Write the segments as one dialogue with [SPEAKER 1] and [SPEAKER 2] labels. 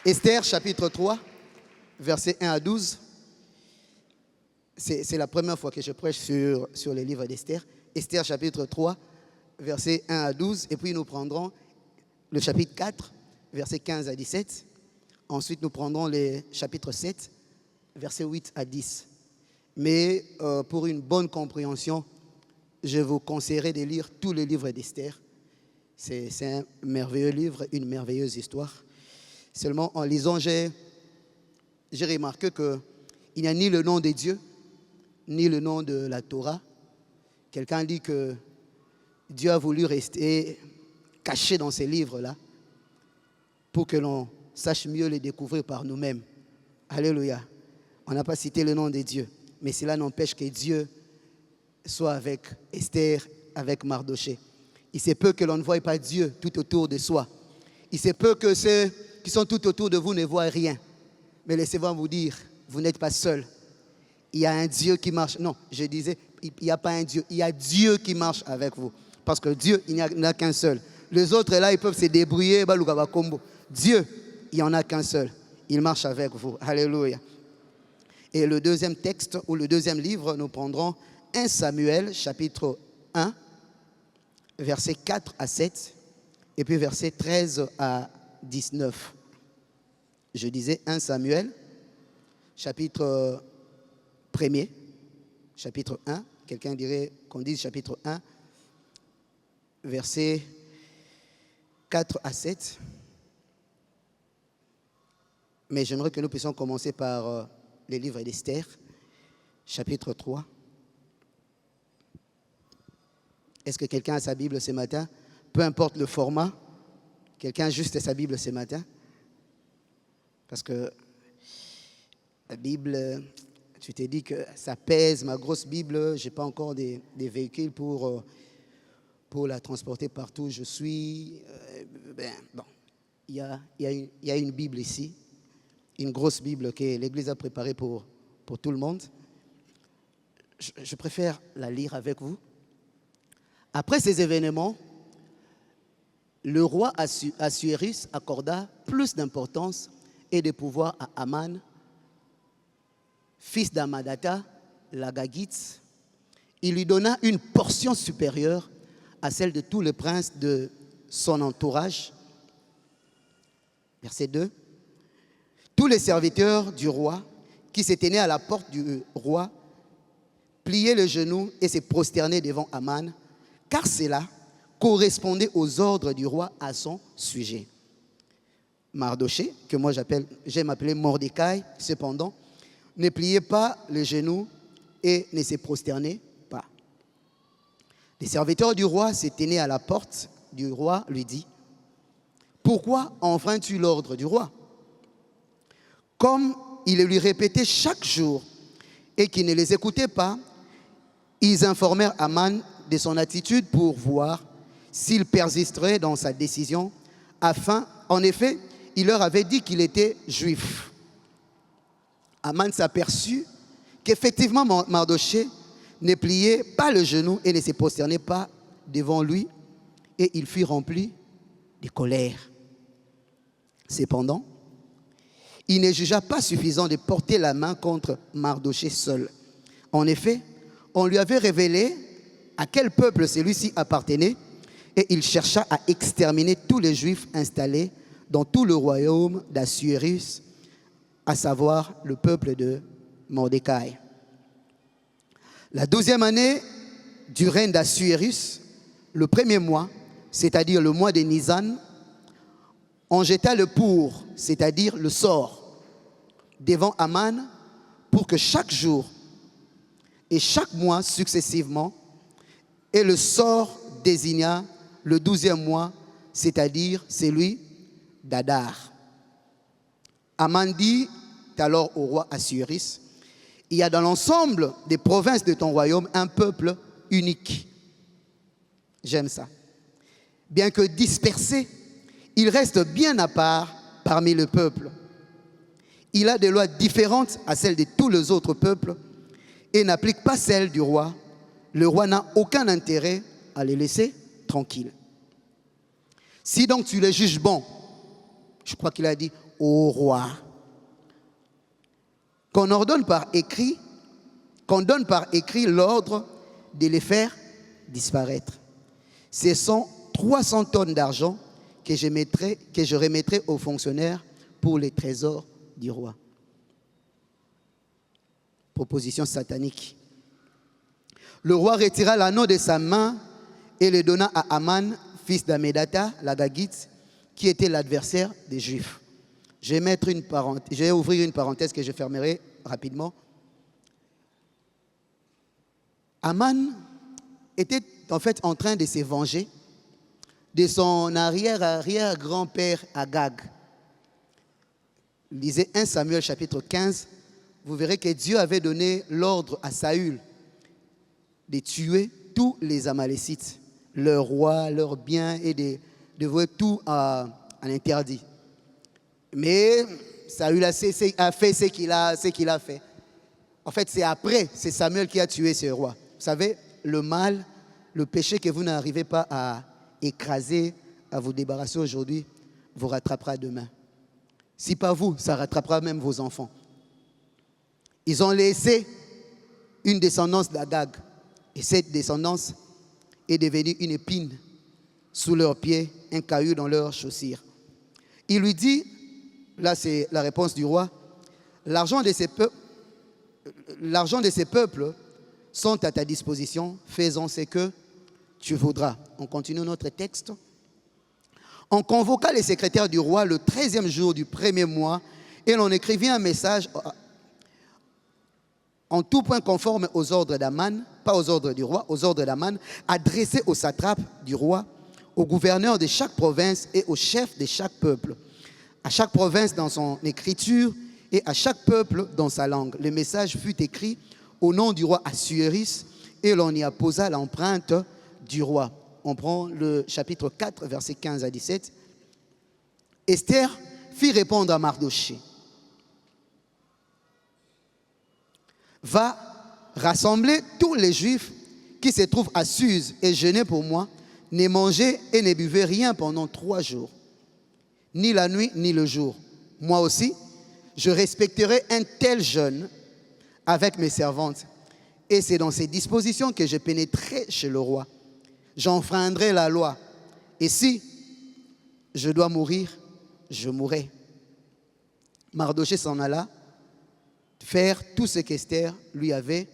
[SPEAKER 1] Esther, chapitre 3, versets 1 à 12. C'est la première fois que je prêche sur les livres d'Esther. Esther, chapitre 3, versets 1 à 12. Et puis nous prendrons le chapitre 4, versets 15 à 17. Ensuite, nous prendrons le chapitre 7, versets 8 à 10. Mais pour une bonne compréhension, je vous conseillerais de lire tous les livres d'Esther. C'est un merveilleux livre, une merveilleuse histoire. Seulement, en lisant, j'ai remarqué qu'il n'y a ni le nom de Dieu, ni le nom de la Torah. Quelqu'un dit que Dieu a voulu rester caché dans ces livres-là pour que l'on sache mieux les découvrir par nous-mêmes. Alléluia. On n'a pas cité le nom de Dieu, mais cela n'empêche que Dieu soit avec Esther, avec Mardoché. Il se peut que l'on ne voie pas Dieu tout autour de soi. Il se peut que ceux qui sont tout autour de vous ne voient rien. Mais laissez-moi vous dire, vous n'êtes pas seul. Il y a un Dieu qui marche. Non, je disais, il n'y a pas un Dieu. Il y a Dieu qui marche avec vous. Parce que Dieu, il n'y en a qu'un seul. Les autres, là, ils peuvent se débrouiller. Dieu, il n'y en a qu'un seul. Il marche avec vous. Alléluia. Et le deuxième texte, ou le deuxième livre, nous prendrons 1 Samuel, chapitre 1, versets 4 à 7, et puis versets 13 à 19. Je disais 1 Samuel, chapitre 1er, chapitre 1. Quelqu'un dirait qu'on dise chapitre 1, versets 4 à 7. Mais j'aimerais que nous puissions commencer par les livres d'Esther, chapitre 3. Est-ce que quelqu'un a sa Bible ce matin? Peu importe le format, quelqu'un a juste sa Bible ce matin? Parce que la Bible, tu t'es dit que ça pèse, ma grosse Bible, je n'ai pas encore des véhicules pour la transporter partout où je suis. Bon, il y a une Bible ici, une grosse Bible que l'Église a préparée pour tout le monde. Je préfère la lire avec vous. Après ces événements, le roi Assuérus accorda plus d'importance et de pouvoir à Aman, fils d'Amadata, l'Agagite. Il lui donna une portion supérieure à celle de tous les princes de son entourage. Verset 2. Tous les serviteurs du roi qui se tenaient à la porte du roi pliaient le genou et se prosternaient devant Aman, car cela correspondait aux ordres du roi à son sujet. Mardoché, que moi j'aime appeler Mordecai, cependant, ne pliait pas les genoux et ne se prosternait pas. Les serviteurs du roi se tenaient à la porte du roi, lui dit: pourquoi enfreins-tu l'ordre du roi? Comme il le lui répétait chaque jour et qu'il ne les écoutait pas, ils informèrent Aman de son attitude pour voir s'il persisterait dans sa décision. En effet, il leur avait dit qu'il était juif. Aman s'aperçut qu'effectivement Mardoché ne pliait pas le genou et ne se prosternait pas devant lui, et il fut rempli de colère. Cependant, il ne jugea pas suffisant de porter la main contre Mardoché seul. En effet, on lui avait révélé à quel peuple celui-ci appartenait, et il chercha à exterminer tous les Juifs installés dans tout le royaume d'Assuérus, à savoir le peuple de Mordecai. La 12e année du règne d'Assuérus, le premier mois, c'est-à-dire le mois de Nisan, on jeta le pour, c'est-à-dire le sort, devant Aman pour que chaque jour et chaque mois successivement, et le sort désigna le 12e mois, c'est-à-dire celui d'Adar. Aman dit alors au roi Assuérus: il y a dans l'ensemble des provinces de ton royaume un peuple unique. J'aime ça. Bien que dispersé, il reste bien à part parmi le peuple. Il a des lois différentes à celles de tous les autres peuples et n'applique pas celles du roi. Le roi n'a aucun intérêt à les laisser tranquilles. Si donc tu les juges bons, je crois qu'il a dit, au roi, qu'on donne par écrit l'ordre de les faire disparaître. Ce sont 300 tonnes d'argent que je remettrai aux fonctionnaires pour les trésors du roi. Proposition satanique. Le roi retira l'anneau de sa main et le donna à Aman, fils d'Amédata, l'Agagite, qui était l'adversaire des Juifs. Je vais ouvrir une parenthèse que je fermerai rapidement. Aman était en fait en train de se venger de son arrière-grand-père Agag. Lisez 1 Samuel chapitre 15, vous verrez que Dieu avait donné l'ordre à Saül de tuer tous les Amalécites, leurs rois, leurs biens, et de vouer tout à l'interdit. Mais Saül a fait ce qu'il a fait. En fait, c'est Samuel qui a tué ce roi. Vous savez, le mal, le péché que vous n'arrivez pas à écraser, à vous débarrasser aujourd'hui, vous rattrapera demain. Si pas vous, ça rattrapera même vos enfants. Ils ont laissé une descendance d'Agag. Et cette descendance est devenue une épine sous leurs pieds, un caillou dans leurs chaussures. Il lui dit, là c'est la réponse du roi, l'argent de ces peuples sont à ta disposition, faisons ce que tu voudras. On continue notre texte. On convoqua les secrétaires du roi le 13e jour du premier mois et l'on écrivit un message en tout point conforme aux ordres d'Aman, pas aux ordres du roi, aux ordres d'Aman, adressé aux satrapes du roi, aux gouverneurs de chaque province et aux chefs de chaque peuple, à chaque province dans son écriture et à chaque peuple dans sa langue. Le message fut écrit au nom du roi Assuérus et l'on y apposa l'empreinte du roi. On prend le chapitre 4, versets 15 à 17. Esther fit répondre à Mardoché: va rassembler tous les Juifs qui se trouvent à Suse et jeûner pour moi, ne mangez et ne buvez rien pendant 3 jours, ni la nuit ni le jour. Moi aussi, je respecterai un tel jeûne avec mes servantes. Et c'est dans ces dispositions que je pénétrerai chez le roi. J'enfreindrai la loi. Et si je dois mourir, je mourrai. Mardoché s'en alla faire tout ce qu'Esther lui avait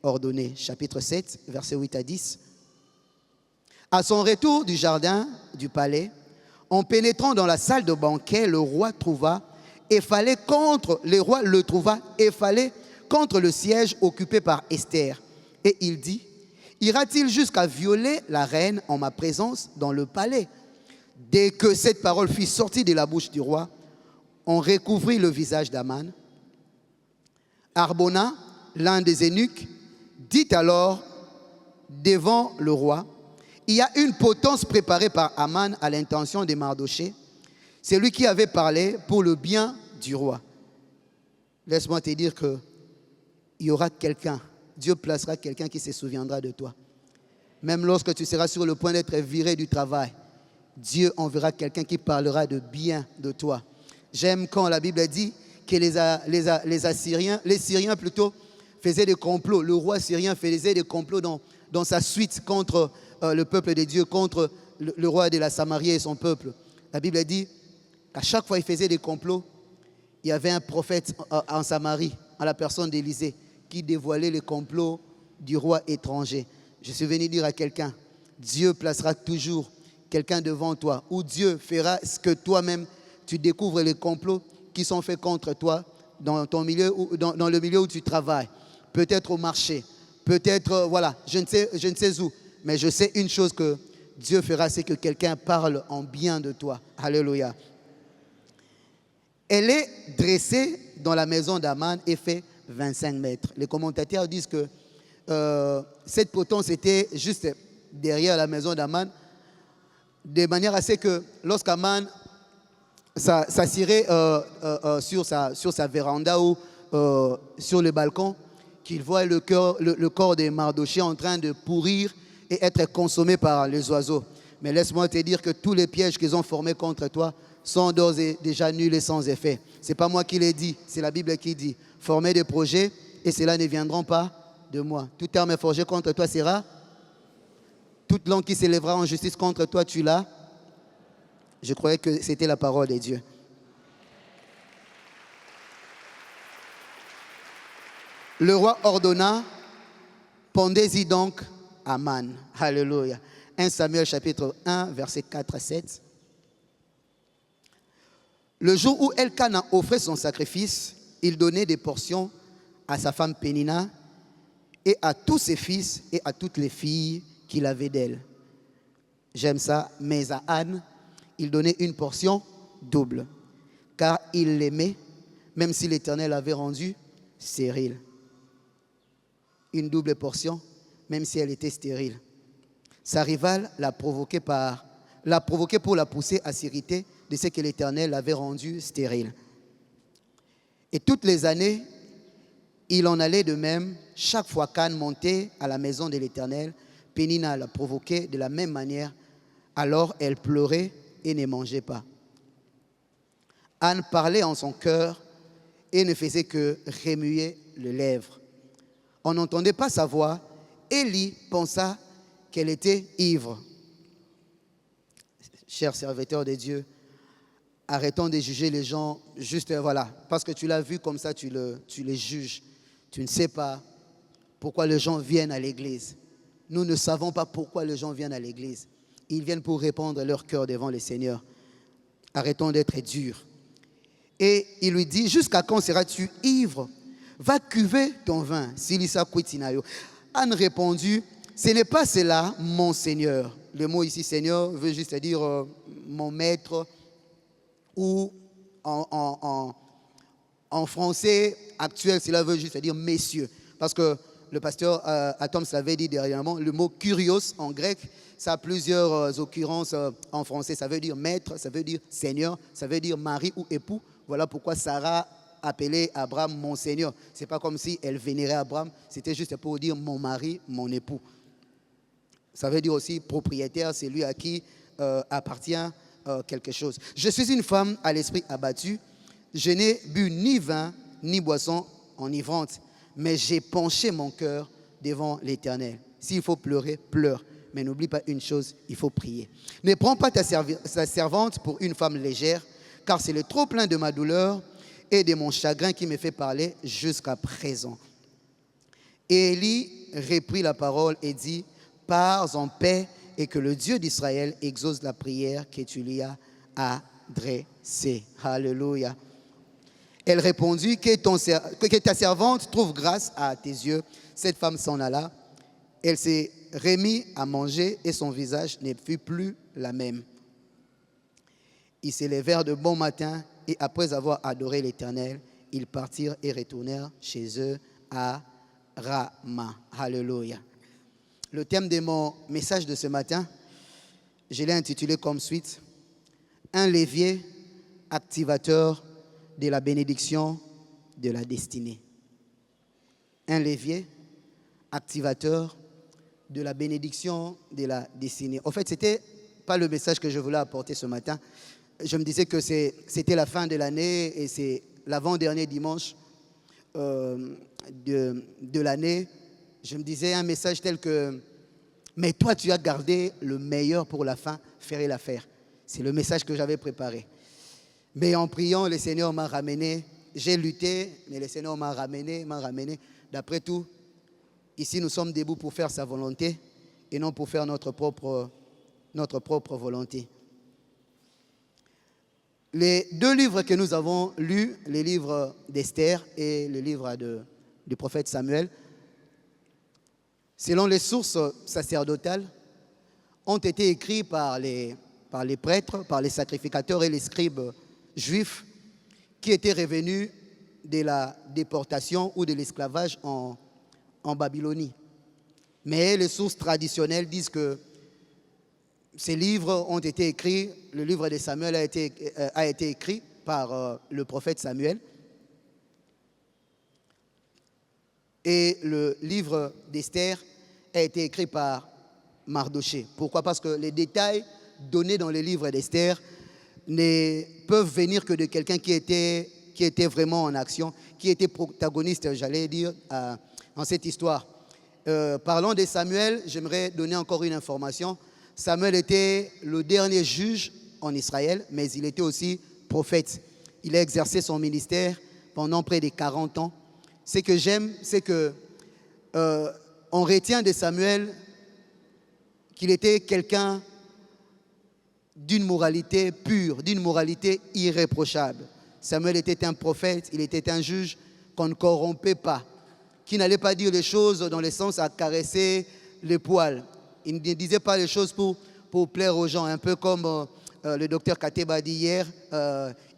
[SPEAKER 1] ordonné. Chapitre 7, versets 8 à 10. À son retour du jardin du palais, en pénétrant dans la salle de banquet, le roi le trouva effalé contre le siège occupé par Esther. Et il dit: ira-t-il jusqu'à violer la reine en ma présence dans le palais? Dès que cette parole fut sortie de la bouche du roi, on recouvrit le visage d'Aman. Harbona, l'un des eunuques, dit alors devant le roi: il y a une potence préparée par Aman à l'intention de Mardoché. C'est lui qui avait parlé pour le bien du roi. Laisse-moi te dire qu'il y aura quelqu'un, Dieu placera quelqu'un qui se souviendra de toi. Même lorsque tu seras sur le point d'être viré du travail, Dieu enverra quelqu'un qui parlera de bien de toi. J'aime quand la Bible dit que les Syriens plutôt faisaient des complots. Le roi syrien faisait des complots dans sa suite contre le peuple de Dieu, contre le roi de la Samarie et son peuple. La Bible dit qu'à chaque fois il faisait des complots, il y avait un prophète en Samarie, en la personne d'Élisée, qui dévoilait les complots du roi étranger. Je suis venu dire à quelqu'un: Dieu placera toujours quelqu'un devant toi, ou Dieu fera ce que toi-même tu découvres les complots qui sont faits contre toi dans ton milieu, ou dans le milieu où tu travailles, peut-être au marché, peut-être, je ne sais où, mais je sais une chose que Dieu fera, c'est que quelqu'un parle en bien de toi. Alléluia. Elle est dressée dans la maison d'Aman et fait 25 mètres. Les commentateurs disent que cette potence était juste derrière la maison d'Aman, de manière à ce que lorsqu'Aman s'assirait sur sa véranda ou sur le balcon, qu'il voit le corps de Mardoché en train de pourrir et être consommé par les oiseaux. Mais laisse-moi te dire que tous les pièges qu'ils ont formés contre toi sont d'ores et déjà nuls et sans effet. Ce n'est pas moi qui l'ai dit, c'est la Bible qui dit. Formez des projets et cela ne viendront pas de moi. Tout terme forgé contre toi sera. Toute langue qui s'élèvera en justice contre toi, tu l'as. Je croyais que c'était la parole de Dieu. Le roi ordonna, pendez-y donc Aman. Alléluia. 1 Samuel chapitre 1, versets 4 à 7. Le jour où Elkana offrait son sacrifice, il donnait des portions à sa femme Pénina et à tous ses fils et à toutes les filles qu'il avait d'elle. J'aime ça, mais à Anne, il donnait une portion double, car il l'aimait, même si l'Éternel l'avait rendue stérile. Une double portion, même si elle était stérile. Sa rivale l'a provoqué pour la pousser à s'irriter de ce que l'Éternel avait rendu stérile. Et toutes les années, il en allait de même. Chaque fois qu'Anne montait à la maison de l'Éternel, Pénina la provoquait de la même manière. Alors elle pleurait et ne mangeait pas. Anne parlait en son cœur et ne faisait que remuer les lèvres. On n'entendait pas sa voix. Élie pensa qu'elle était ivre. Chers serviteurs de Dieu, arrêtons de juger les gens juste, voilà, parce que tu l'as vu comme ça, tu les juges. Tu ne sais pas pourquoi les gens viennent à l'église. Nous ne savons pas pourquoi les gens viennent à l'église. Ils viennent pour répandre leur cœur devant le Seigneur. Arrêtons d'être durs. Et il lui dit, jusqu'à quand seras-tu ivre? Va cuver ton vin. Silisa Kwitinayo. Anne répondit, ce n'est pas cela, mon Seigneur. Le mot ici, Seigneur, veut juste dire mon maître, ou en français actuel, cela veut juste dire messieurs. Parce que le pasteur Atoms l'avait dit dernièrement, le mot kurios en grec, ça a plusieurs occurrences en français. Ça veut dire maître, ça veut dire Seigneur, ça veut dire mari ou époux. Voilà pourquoi Sarah appelait Abraham mon Seigneur. Ce n'est pas comme si elle vénérait Abraham, c'était juste pour dire mon mari, mon époux. Ça veut dire aussi propriétaire, c'est lui à qui appartient quelque chose. Je suis une femme à l'esprit abattu. Je n'ai bu ni vin ni boisson enivrante, mais j'ai penché mon cœur devant l'Éternel. S'il faut pleurer, pleure. Mais n'oublie pas une chose, il faut prier. Ne prends pas ta servante pour une femme légère, car c'est le trop-plein de ma douleur et de mon chagrin qui me fait parler jusqu'à présent. Et Élie reprit la parole et dit, pars en paix et que le Dieu d'Israël exauce la prière que tu lui as adressée. Alléluia. Elle répondit, que ta servante trouve grâce à tes yeux. Cette femme s'en alla. Elle s'est remise à manger et son visage ne fut plus la même. Ils s'élevèrent de bon matin et après avoir adoré l'Éternel, ils partirent et retournèrent chez eux à Rama. Alléluia. Le thème de mon message de ce matin, je l'ai intitulé comme suite, un levier activateur de la bénédiction de la destinée. Un levier activateur de la bénédiction de la destinée. En fait, ce n'était pas le message que je voulais apporter ce matin. Je me disais que c'était la fin de l'année et c'est l'avant-dernier dimanche de l'année. Je me disais un message tel que « Mais toi, tu as gardé le meilleur pour la fin, faire l'affaire ». C'est le message que j'avais préparé. Mais en priant, le Seigneur m'a ramené. J'ai lutté, mais le Seigneur m'a ramené. D'après tout, ici, nous sommes debout pour faire sa volonté et non pour faire notre propre volonté. Les deux livres que nous avons lus, les livres d'Esther et le livre du prophète Samuel, selon les sources sacerdotales, ont été écrits par les prêtres, par les sacrificateurs et les scribes juifs qui étaient revenus de la déportation ou de l'esclavage en Babylonie. Mais les sources traditionnelles disent que ces livres ont été écrits, le livre de Samuel a été écrit par le prophète Samuel. Et le livre d'Esther a été écrit par Mardoché. Pourquoi? Parce que les détails donnés dans le livre d'Esther ne peuvent venir que de quelqu'un qui était vraiment en action, qui était protagoniste, j'allais dire, en cette histoire. Parlant de Samuel, j'aimerais donner encore une information. Samuel était le dernier juge en Israël, mais il était aussi prophète. Il a exercé son ministère pendant près de 40 ans. Ce que j'aime, c'est que on retient de Samuel qu'il était quelqu'un d'une moralité pure, d'une moralité irréprochable. Samuel était un prophète, il était un juge qu'on ne corrompait pas, qui n'allait pas dire les choses dans le sens à caresser les poils. Il ne disait pas les choses pour plaire aux gens, un peu comme le docteur Kateba a dit hier,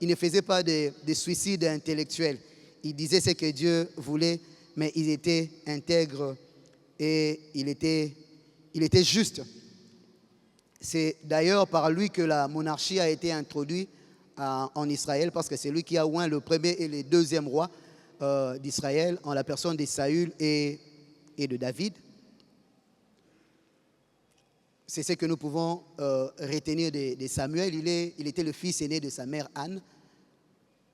[SPEAKER 1] il ne faisait pas de suicide intellectuel. Il disait ce que Dieu voulait, mais il était intègre et il était juste. C'est d'ailleurs par lui que la monarchie a été introduite en Israël, parce que c'est lui qui a oint le premier et le deuxième roi d'Israël, en la personne de Saül et de David. C'est ce que nous pouvons retenir de Samuel. Il était le fils aîné de sa mère Anne.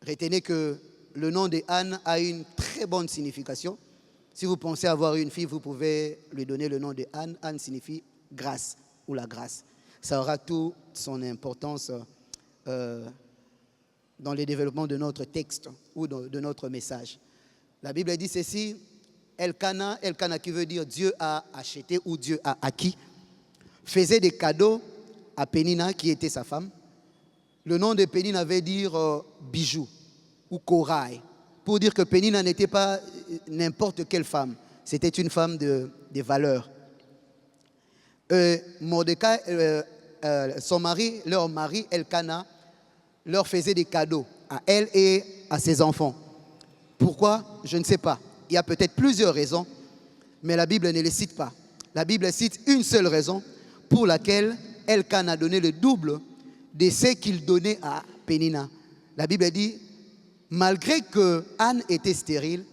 [SPEAKER 1] Retenez que le nom de Anne a une très bonne signification. Si vous pensez avoir une fille, vous pouvez lui donner le nom de Anne. Anne signifie grâce ou la grâce. Ça aura toute son importance dans le développement de notre texte ou de notre message. La Bible dit ceci, Elkana qui veut dire Dieu a acheté ou Dieu a acquis, faisait des cadeaux à Pénina qui était sa femme. Le nom de Pénina veut dire bijou ou corail, pour dire que Pénina n'était pas n'importe quelle femme, c'était une femme de valeur. Mordecai, leur mari, Elkana, leur faisait des cadeaux à elle et à ses enfants. Pourquoi? Je ne sais pas. Il y a peut-être plusieurs raisons, mais la Bible ne les cite pas. La Bible cite une seule raison pour laquelle Elkana a donné le double de ce qu'il donnait à Pénina. La Bible dit, malgré que Anne était stérile,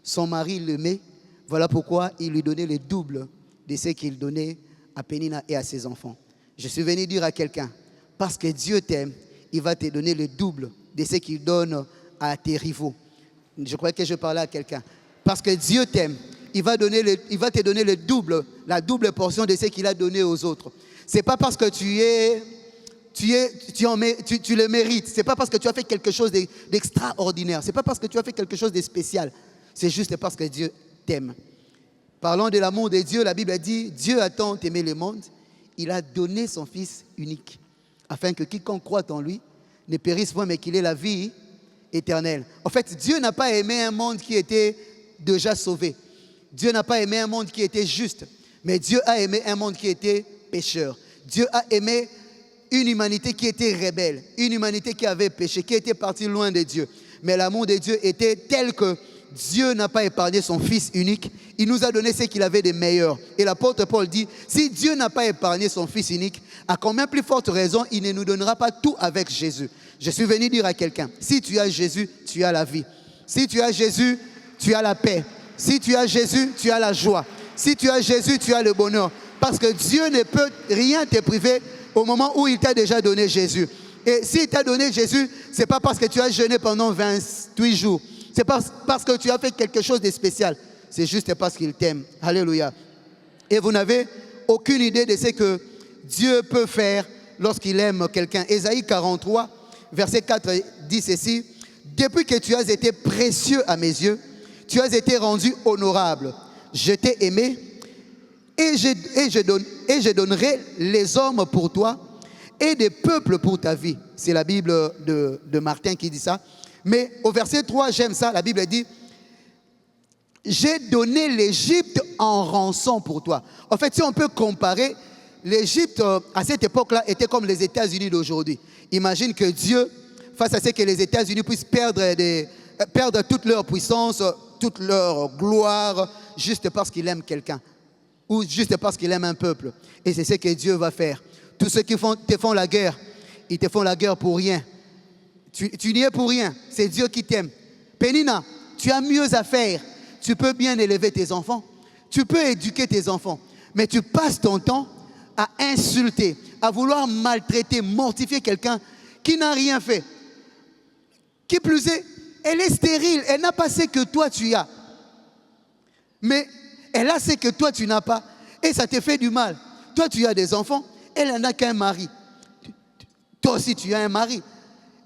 [SPEAKER 1] son mari l'aimait. Voilà pourquoi il lui donnait le double de ce qu'il donnait à Pénina et à ses enfants. Je suis venu dire à quelqu'un, parce que Dieu t'aime, il va te donner le double de ce qu'il donne à tes rivaux. Je croyais que je parlais à quelqu'un. Parce que Dieu t'aime, il va te donner le double, la double portion de ce qu'il a donné aux autres. Ce n'est pas parce que tu le mérites. Ce n'est pas parce que tu as fait quelque chose d'extraordinaire. Ce n'est pas parce que tu as fait quelque chose de spécial. C'est juste parce que Dieu t'aime. Parlant de l'amour de Dieu, la Bible dit, Dieu a tant aimé le monde, il a donné son Fils unique, afin que quiconque croit en lui ne périsse point, mais qu'il ait la vie éternelle. En fait, Dieu n'a pas aimé un monde qui était déjà sauvé. Dieu n'a pas aimé un monde qui était juste, mais Dieu a aimé un monde qui était pécheur. Dieu a aimé une humanité qui était rebelle, une humanité qui avait péché, qui était partie loin de Dieu. Mais l'amour de Dieu était tel que Dieu n'a pas épargné son Fils unique, il nous a donné ce qu'il avait de meilleur. Et l'apôtre Paul dit, si Dieu n'a pas épargné son Fils unique, à combien plus forte raison il ne nous donnera pas tout avec Jésus? Je suis venu dire à quelqu'un, si tu as Jésus, tu as la vie. Si tu as Jésus, tu as la paix. Si tu as Jésus, tu as la joie. Si tu as Jésus, tu as le bonheur. Parce que Dieu ne peut rien te priver au moment où il t'a déjà donné Jésus. Et s'il t'a donné Jésus, ce n'est pas parce que tu as jeûné pendant 28 jours. C'est pas parce que tu as fait quelque chose de spécial. C'est juste parce qu'il t'aime. Alléluia. Et vous n'avez aucune idée de ce que Dieu peut faire lorsqu'il aime quelqu'un. Ésaïe 43, verset 4 dit ceci. Depuis que tu as été précieux à mes yeux, tu as été rendu honorable. Je t'ai aimé et je donnerai les hommes pour toi et des peuples pour ta vie. C'est la Bible de Martin qui dit ça. Mais au verset 3, j'aime ça, la Bible dit, j'ai donné l'Égypte en rançon pour toi. En fait, si on peut comparer, l'Égypte à cette époque-là était comme les États-Unis d'aujourd'hui. Imagine que Dieu, face à ce que les États-Unis puissent perdre toute leur puissance, toute leur gloire, juste parce qu'il aime quelqu'un. Ou juste parce qu'il aime un peuple. Et c'est ce que Dieu va faire. Tous ceux qui te font la guerre, ils te font la guerre pour rien. Tu n'y es pour rien, c'est Dieu qui t'aime. Pénina, tu as mieux à faire. Tu peux bien élever tes enfants, tu peux éduquer tes enfants, mais tu passes ton temps à insulter, à vouloir maltraiter, mortifier quelqu'un qui n'a rien fait. Qui plus est, elle est stérile, elle n'a pas ce que toi tu as. Mais elle a ce que toi tu n'as pas. Et ça te fait du mal. Toi tu as des enfants, elle n'en a qu'un mari. Toi aussi tu as un mari.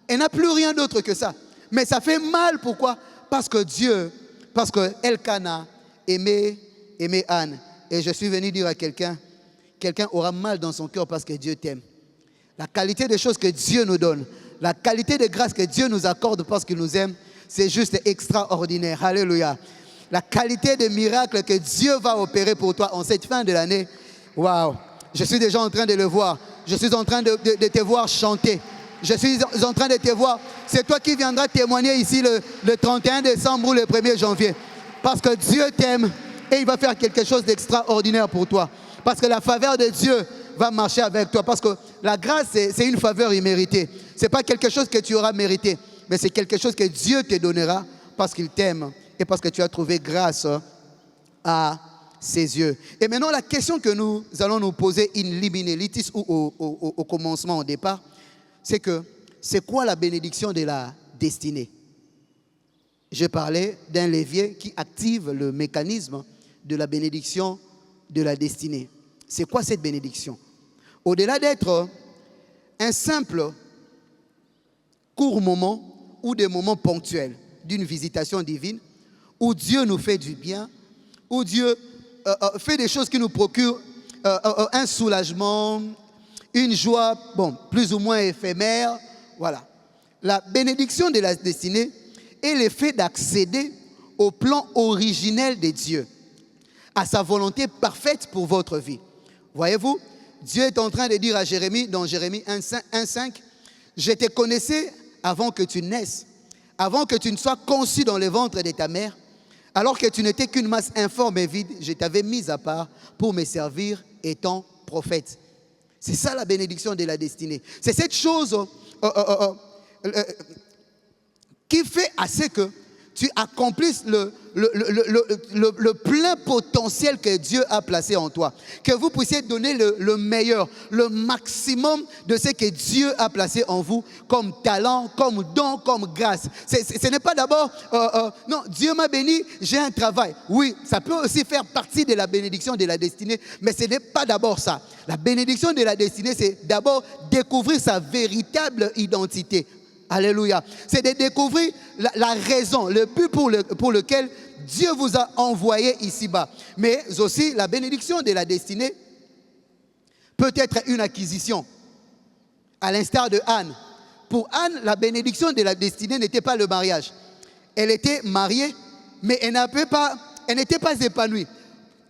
[SPEAKER 1] Elle n'a plus rien d'autre que ça. Mais ça fait mal, pourquoi? Parce que Dieu, parce que Elkana aimait Anne. Et je suis venu dire à quelqu'un aura mal dans son cœur parce que Dieu t'aime. La qualité des choses que Dieu nous donne, la qualité de grâce que Dieu nous accorde parce qu'il nous aime, c'est juste extraordinaire. Alléluia. La qualité de miracle que Dieu va opérer pour toi en cette fin de l'année, waouh, je suis déjà en train de le voir. Je suis en train de te voir chanter. Je suis en train de te voir. C'est toi qui viendras témoigner ici le 31 décembre ou le 1er janvier. Parce que Dieu t'aime et il va faire quelque chose d'extraordinaire pour toi. Parce que la faveur de Dieu va marcher avec toi. Parce que la grâce, c'est une faveur imméritée. Ce n'est pas quelque chose que tu auras mérité, mais c'est quelque chose que Dieu te donnera parce qu'il t'aime et parce que tu as trouvé grâce à ses yeux. Et maintenant, la question que nous allons nous poser in limine litis ou au commencement, au départ, c'est que c'est quoi la bénédiction de la destinée? Je parlais d'un levier qui active le mécanisme de la bénédiction de la destinée. C'est quoi cette bénédiction? Au-delà d'être un simple court moment ou des moments ponctuels d'une visitation divine, où Dieu nous fait du bien, où Dieu fait des choses qui nous procurent un soulagement, une joie, bon, plus ou moins éphémère, voilà. La bénédiction de la destinée est l'effet d'accéder au plan originel de Dieu, à sa volonté parfaite pour votre vie. Voyez-vous, Dieu est en train de dire à Jérémie, dans Jérémie 1,5, « Je te connaissais avant que tu naisses, avant que tu ne sois conçu dans le ventre de ta mère, alors que tu n'étais qu'une masse informe et vide, je t'avais mis à part pour me servir étant prophète. » C'est ça la bénédiction de la destinée. C'est cette chose qui fait assez que tu accomplisses le plein potentiel que Dieu a placé en toi. Que vous puissiez donner le meilleur, le maximum de ce que Dieu a placé en vous comme talent, comme don, comme grâce. Ce n'est pas d'abord, non, Dieu m'a béni, j'ai un travail. Oui, ça peut aussi faire partie de la bénédiction de la destinée, mais ce n'est pas d'abord ça. La bénédiction de la destinée, c'est d'abord découvrir sa véritable identité. Alléluia. C'est de découvrir la raison, le but pour lequel Dieu vous a envoyé ici-bas. Mais aussi, la bénédiction de la destinée peut être une acquisition, à l'instar de Anne. Pour Anne, la bénédiction de la destinée n'était pas le mariage. Elle était mariée, mais elle n'était pas épanouie.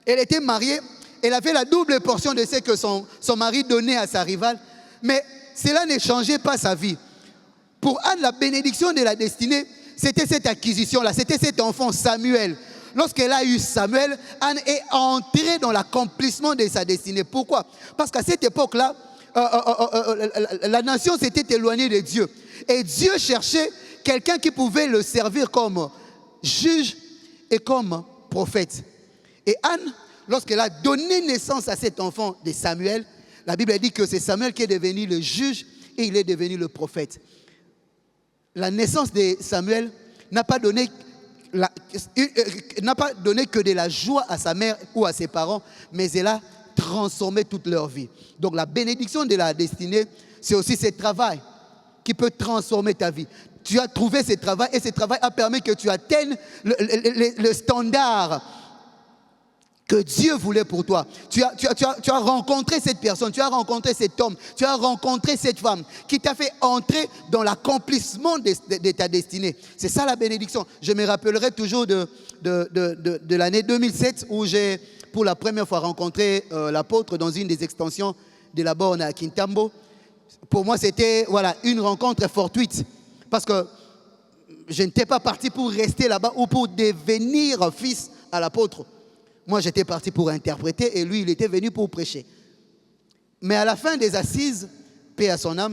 [SPEAKER 1] Elle était mariée, elle avait la double portion de ce que son mari donnait à sa rivale, mais cela ne changeait pas sa vie. Pour Anne, la bénédiction de la destinée, c'était cette acquisition-là, c'était cet enfant Samuel. Lorsqu'elle a eu Samuel, Anne est entrée dans l'accomplissement de sa destinée. Pourquoi? Parce qu'à cette époque-là, la nation s'était éloignée de Dieu. Et Dieu cherchait quelqu'un qui pouvait le servir comme juge et comme prophète. Et Anne, lorsqu'elle a donné naissance à cet enfant de Samuel, la Bible dit que c'est Samuel qui est devenu le juge et il est devenu le prophète. La naissance de Samuel n'a pas donné que de la joie à sa mère ou à ses parents, mais elle a transformé toute leur vie. Donc la bénédiction de la destinée, c'est aussi ce travail qui peut transformer ta vie. Tu as trouvé ce travail et ce travail a permis que tu atteignes le standard que Dieu voulait pour toi. Tu as rencontré cette personne, tu as rencontré cet homme, tu as rencontré cette femme qui t'a fait entrer dans l'accomplissement de ta destinée. C'est ça la bénédiction. Je me rappellerai toujours de l'année 2007 où j'ai pour la première fois rencontré l'apôtre dans une des extensions de la borne à Kintambo. Pour moi, c'était une rencontre fortuite parce que je n'étais pas parti pour rester là-bas ou pour devenir fils à l'apôtre. Moi, j'étais parti pour interpréter et lui, il était venu pour prêcher. Mais à la fin des assises, paix à son âme,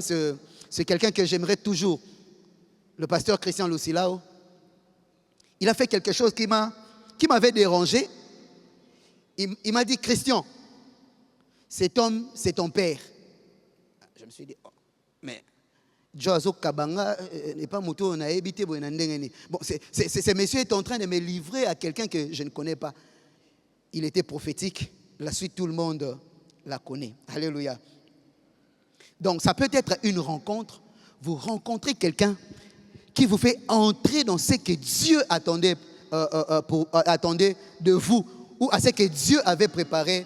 [SPEAKER 1] c'est quelqu'un que j'aimerais toujours. Le pasteur Christian Lucilao, il a fait quelque chose qui m'avait dérangé. Il m'a dit, Christian, cet homme, c'est ton père. Je me suis dit, oh, mais Joazo Kabanga n'est pas moto, on a évité. Bon, ce monsieur est en train de me livrer à quelqu'un que je ne connais pas. Il était prophétique. La suite, tout le monde la connaît. Alléluia. Donc, ça peut être une rencontre. Vous rencontrez quelqu'un qui vous fait entrer dans ce que Dieu attendait de vous, ou à ce que Dieu avait préparé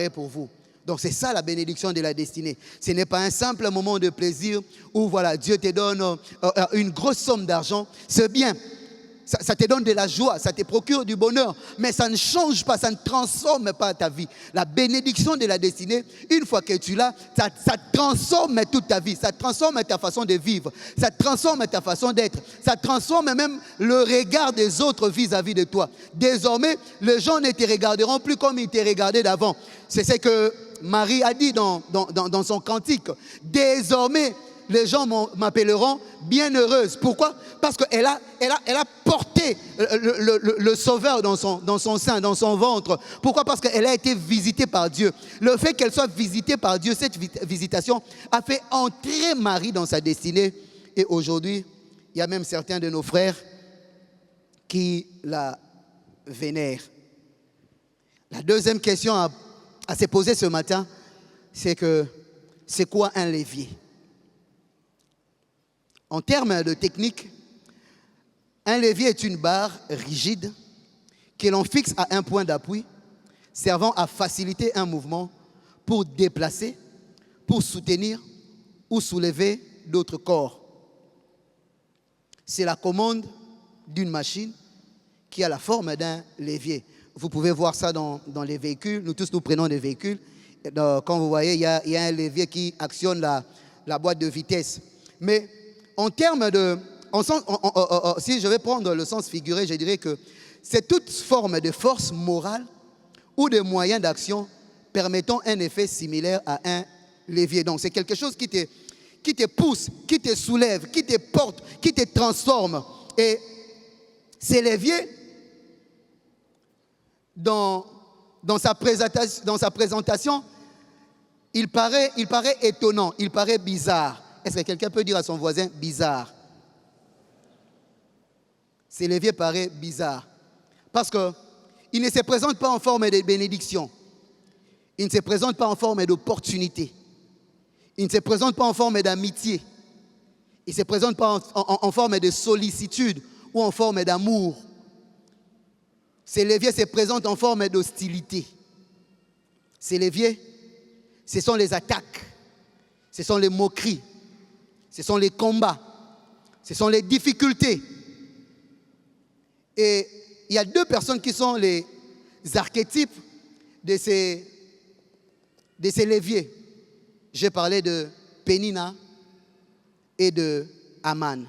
[SPEAKER 1] pour vous. Donc c'est ça la bénédiction de la destinée. Ce n'est pas un simple moment de plaisir où voilà, Dieu te donne une grosse somme d'argent. C'est bien, ça te donne de la joie, ça te procure du bonheur, mais ça ne change pas, ça ne transforme pas ta vie. La bénédiction de la destinée, une fois que tu l'as, ça transforme toute ta vie, ça transforme ta façon de vivre, ça transforme ta façon d'être, ça transforme même le regard des autres vis-à-vis de toi. Désormais, les gens ne te regarderont plus comme ils te regardaient d'avant. C'est ce que Marie a dit dans son cantique. Désormais, les gens m'appelleront bienheureuse. Pourquoi? Parce qu'elle a porté le Sauveur dans son sein, dans son ventre. Pourquoi? Parce qu'elle a été visitée par Dieu. Le fait qu'elle soit visitée par Dieu, cette visitation a fait entrer Marie dans sa destinée. Et aujourd'hui, il y a même certains de nos frères qui la vénèrent. La deuxième question à se poser ce matin, c'est quoi un levier? En termes de technique, un levier est une barre rigide que l'on fixe à un point d'appui, servant à faciliter un mouvement pour déplacer, pour soutenir ou soulever d'autres corps. C'est la commande d'une machine qui a la forme d'un levier. Vous pouvez voir ça dans les véhicules. Nous tous, nous prenons des véhicules. Quand vous voyez, il y a un levier qui actionne la boîte de vitesse. Mais en termes de... si je vais prendre le sens figuré, je dirais que c'est toute forme de force morale ou de moyen d'action permettant un effet similaire à un levier. Donc, c'est quelque chose qui te pousse, qui te soulève, qui te porte, qui te transforme. Et ces leviers, dans sa présentation, il paraît étonnant, il paraît bizarre. Est-ce que quelqu'un peut dire à son voisin bizarre? Ces leviers paraissent bizarres parce qu'il ne se présente pas en forme de bénédiction, il ne se présente pas en forme d'opportunité, il ne se présente pas en forme d'amitié, il ne se présente pas en forme de sollicitude ou en forme d'amour. Ces leviers se présentent en forme d'hostilité. Ces leviers, ce sont les attaques, ce sont les moqueries, ce sont les combats, ce sont les difficultés. Et il y a deux personnes qui sont les archétypes de ces leviers. J'ai parlé de Pénina et de Aman.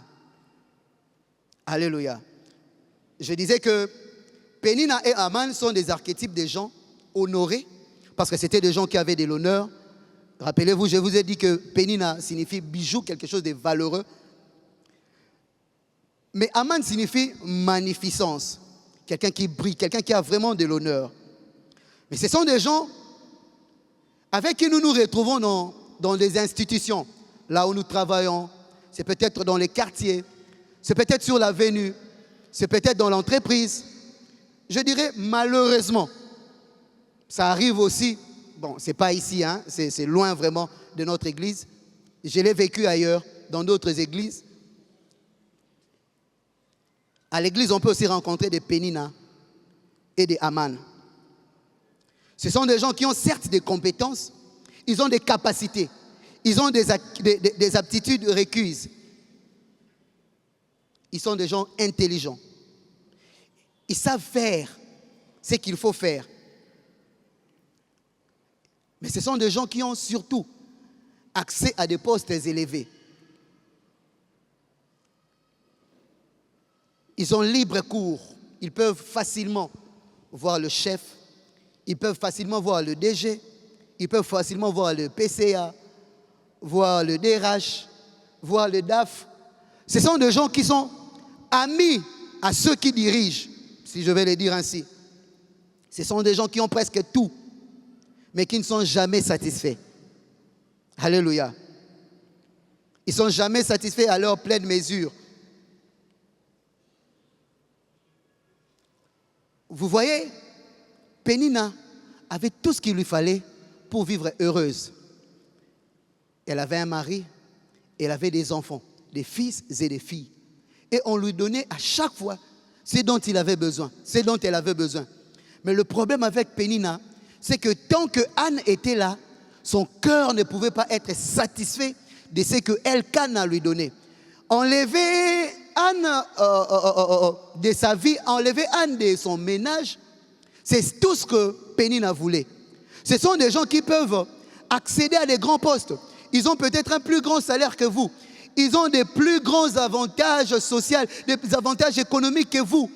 [SPEAKER 1] Alléluia. Je disais que Pénina et Aman sont des archétypes des gens honorés, parce que c'était des gens qui avaient de l'honneur. Rappelez-vous, je vous ai dit que Pénina signifie bijou, quelque chose de valeureux. Mais Aman signifie magnificence, quelqu'un qui brille, quelqu'un qui a vraiment de l'honneur. Mais ce sont des gens avec qui nous nous retrouvons dans les institutions, là où nous travaillons. C'est peut-être dans les quartiers, c'est peut-être sur l'avenue, c'est peut-être dans l'entreprise. Je dirais malheureusement, ça arrive aussi, bon, ce n'est pas ici, hein, c'est loin vraiment de notre église. Je l'ai vécu ailleurs, dans d'autres églises. À l'église, on peut aussi rencontrer des Pénina et des Aman. Ce sont des gens qui ont certes des compétences, ils ont des capacités, ils ont des aptitudes requises. Ils sont des gens intelligents. Ils savent faire ce qu'il faut faire. Mais ce sont des gens qui ont surtout accès à des postes élevés. Ils ont libre cours. Ils peuvent facilement voir le chef. Ils peuvent facilement voir le DG. Ils peuvent facilement voir le PCA, voir le DRH, voir le DAF. Ce sont des gens qui sont amis à ceux qui dirigent, si je vais le dire ainsi. Ce sont des gens qui ont presque tout, mais qui ne sont jamais satisfaits. Alléluia. Ils ne sont jamais satisfaits à leur pleine mesure. Vous voyez, Pénina avait tout ce qu'il lui fallait pour vivre heureuse. Elle avait un mari, elle avait des enfants, des fils et des filles. Et on lui donnait à chaque fois ce dont il avait besoin, ce dont elle avait besoin. Mais le problème avec Pénina, c'est que tant que Anne était là, son cœur ne pouvait pas être satisfait de ce que Elkana lui donnait. Enlever Anne de sa vie, enlever Anne de son ménage, c'est tout ce que Pénina voulait. Ce sont des gens qui peuvent accéder à des grands postes. Ils ont peut-être un plus grand salaire que vous. Ils ont des plus grands avantages sociaux, des avantages économiques que vous.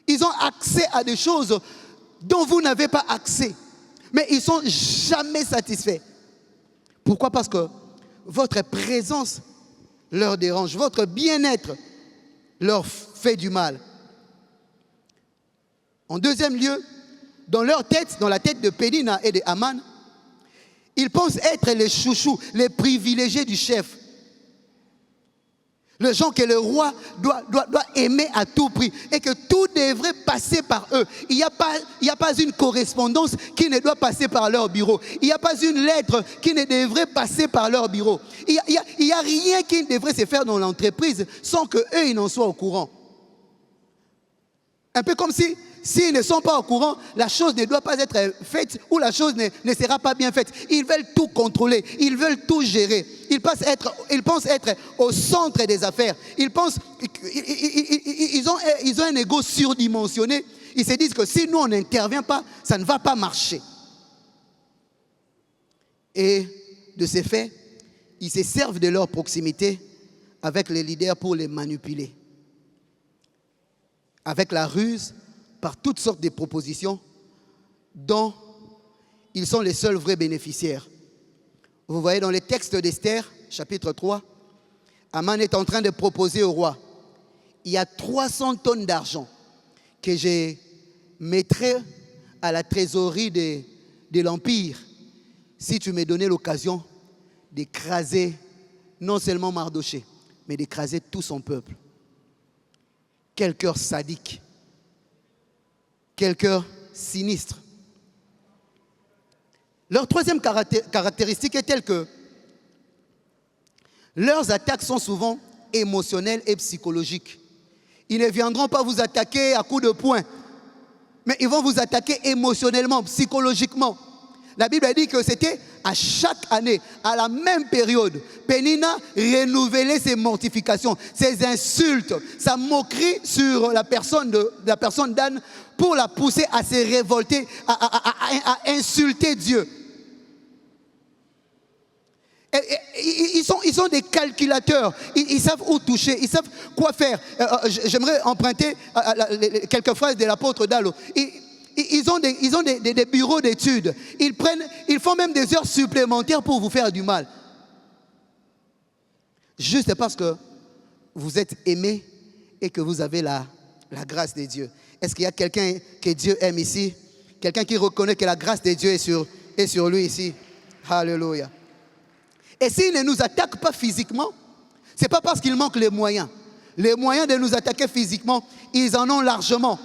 [SPEAKER 1] Ils ont accès à des choses dont vous n'avez pas accès. Mais ils ne sont jamais satisfaits. Pourquoi? Parce que votre présence leur dérange. Votre bien-être leur fait du mal. En deuxième lieu, dans leur tête, dans la tête de Pénina et de Aman, ils pensent être les chouchous, les privilégiés du chef. Les gens que le roi doit aimer à tout prix et que tout devrait passer par eux. Il n'y a pas une correspondance qui ne doit passer par leur bureau. Il n'y a pas une lettre qui ne devrait passer par leur bureau. Il n'y a rien qui ne devrait se faire dans l'entreprise sans qu'eux, ils n'en soient au courant. Un peu comme si, s'ils ne sont pas au courant, la chose ne doit pas être faite ou la chose ne sera pas bien faite. Ils veulent tout contrôler, ils veulent tout gérer. Ils pensent être au centre des affaires. Ils ont un ego surdimensionné. Ils se disent que si nous, on n'intervient pas, ça ne va pas marcher. Et de ces faits, ils se servent de leur proximité avec les leaders pour les manipuler. Avec la ruse, par toutes sortes de propositions dont ils sont les seuls vrais bénéficiaires. Vous voyez dans les textes d'Esther, chapitre 3, Aman est en train de proposer au roi, il y a 300 tonnes d'argent que je mettrai à la trésorerie de l'Empire si tu me donnais l'occasion d'écraser non seulement Mardoché, mais d'écraser tout son peuple. Quel cœur sadique. Quel cœur sinistre. Leur troisième caractéristique est telle que leurs attaques sont souvent émotionnelles et psychologiques. Ils ne viendront pas vous attaquer à coups de poing, mais ils vont vous attaquer émotionnellement, psychologiquement. La Bible a dit que c'était à chaque année, à la même période, Pénina renouvelait ses mortifications, ses insultes, sa moquerie sur la personne d'Anne pour la pousser à se révolter, à insulter Dieu. Ils sont des calculateurs, ils savent où toucher, ils savent quoi faire. J'aimerais emprunter quelques phrases de l'apôtre Dallo. Ils ont des bureaux d'études. Ils font même des heures supplémentaires pour vous faire du mal. Juste parce que vous êtes aimé et que vous avez la grâce de Dieu. Est-ce qu'il y a quelqu'un que Dieu aime ici? Quelqu'un qui reconnaît que la grâce de Dieu est sur lui ici? Alléluia. Et s'ils ne nous attaquent pas physiquement, ce n'est pas parce qu'il manque les moyens. Les moyens de nous attaquer physiquement, ils en ont largement.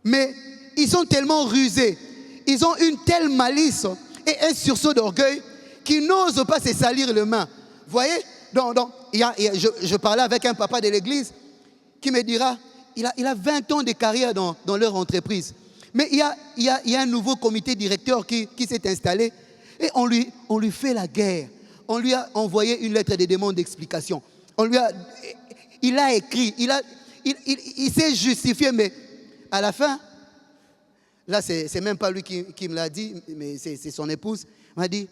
[SPEAKER 1] Mais ils sont tellement rusés, ils ont une telle malice et un sursaut d'orgueil qu'ils n'osent pas se salir les mains. Vous voyez, je parlais avec un papa de l'église qui me dira, il a 20 ans de carrière dans leur entreprise. Mais il y a un nouveau comité directeur qui s'est installé et on lui fait la guerre. On lui a envoyé une lettre de demande d'explication. Il a écrit, il s'est justifié, mais à la fin, là, c'est même pas lui qui me l'a dit, mais c'est son épouse. M'a dit,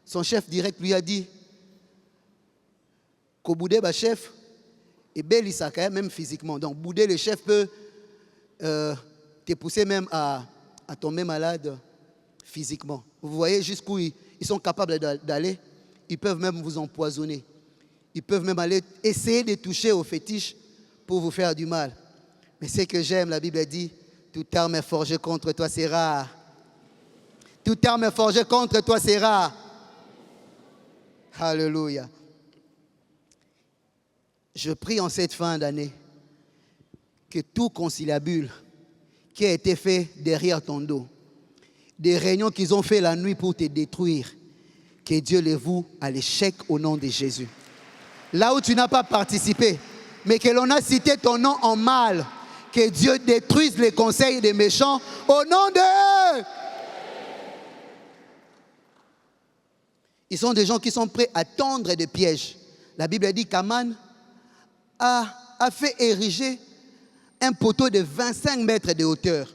[SPEAKER 1] son chef direct lui a dit, qu'au bout de chef, et bel Issaka, même physiquement. Donc, bouder le chef peut te pousser même à tomber malade physiquement. Vous voyez jusqu'où ils sont capables d'aller. Ils peuvent même vous empoisonner. Ils peuvent même aller essayer de toucher aux fétiches pour vous faire du mal. Mais ce que j'aime, la Bible dit, toute arme forgée contre toi, c'est rare. Toute arme forgée contre toi, c'est rare. Alléluia. Je prie en cette fin d'année que tout conciliabule qui a été fait derrière ton dos, des réunions qu'ils ont fait la nuit pour te détruire, que Dieu les voue à l'échec au nom de Jésus. Là où tu n'as pas participé, mais que l'on a cité ton nom en mal, que Dieu détruise les conseils des méchants au nom de... Ils sont des gens qui sont prêts à tendre des pièges. La Bible dit qu'Aman a fait ériger un poteau de 25 mètres de hauteur.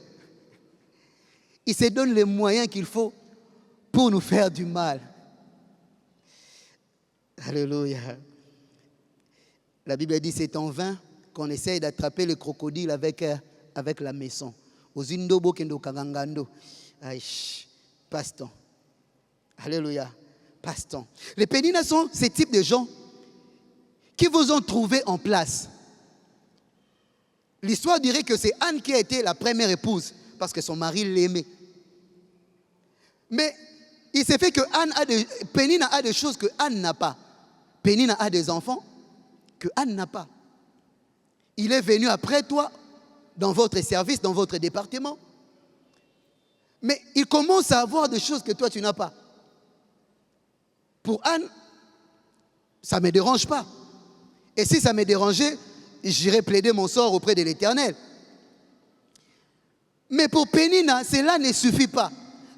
[SPEAKER 1] Il se donne les moyens qu'il faut pour nous faire du mal. Alléluia. La Bible dit c'est en vain qu'on essaye d'attraper le crocodile avec la maison. Ozindo kendo kagangando. Passe-temps. Alléluia. Passe-temps. Les péninas sont ces types de gens qui vous ont trouvé en place. L'histoire dirait que c'est Anne qui a été la première épouse parce que son mari l'aimait. Mais il s'est fait que Pénina a des choses que Anne n'a pas. Pénina a des enfants que Anne n'a pas. Il est venu après toi dans votre service, dans votre département. Mais il commence à avoir des choses que toi tu n'as pas. Pour Anne, ça ne me dérange pas. Et si ça me dérangeait, j'irais plaider mon sort auprès de l'Éternel. Mais pour Pénina, cela ne suffit pas.